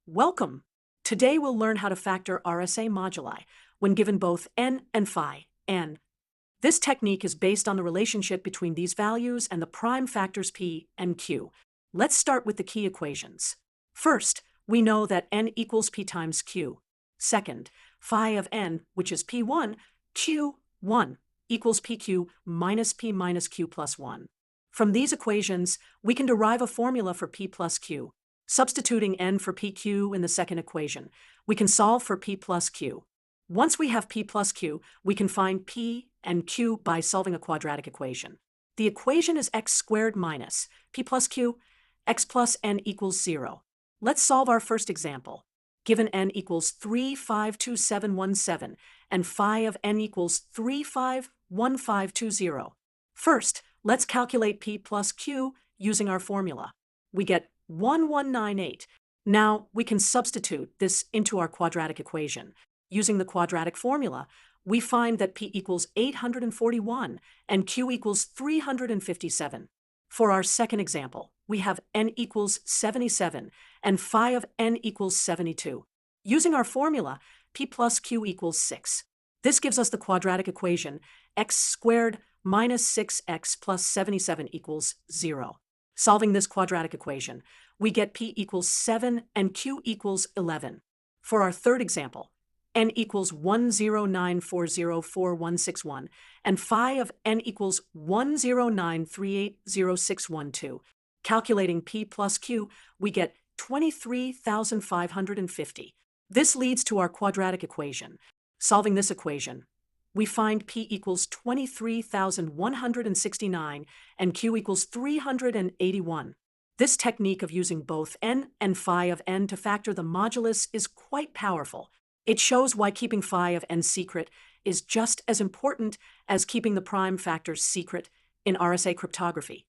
Welcome! Today we'll learn how to factor RSA moduli when given both n and phi, n. This technique is based on the relationship between these values and the prime factors p and q. Let's start with the key equations. First, we know that n equals p times q. Second, phi of n, which is p1, q1, equals pq minus p minus q plus 1. From these equations, we can derive a formula for p plus q. Substituting n for pq in the second equation, we can solve for p plus q. Once we have p plus q, we can find p and q by solving a quadratic equation. The equation is x squared minus p plus q, x plus n equals 0. Let's solve our first example. Given n equals 352717 and phi of n equals 351520. First, let's calculate p plus q using our formula. We get 1198. Now we can substitute this into our quadratic equation. Using the quadratic formula, we find that p equals 841 and q equals 357. For our second example, we have n equals 77 and phi of n equals 72. Using our formula, p plus q equals 6. This gives us the quadratic equation x squared minus 6x plus 77 equals 0. Solving this quadratic equation, we get p equals 7 and q equals 11. For our third example, n equals 109404161 and phi of n equals 109380612. Calculating p plus q, we get 23,550. This leads to our quadratic equation. Solving this equation, we find p equals 23,169 and q equals 381. This technique of using both n and phi of n to factor the modulus is quite powerful. It shows why keeping phi of n secret is just as important as keeping the prime factors secret in RSA cryptography.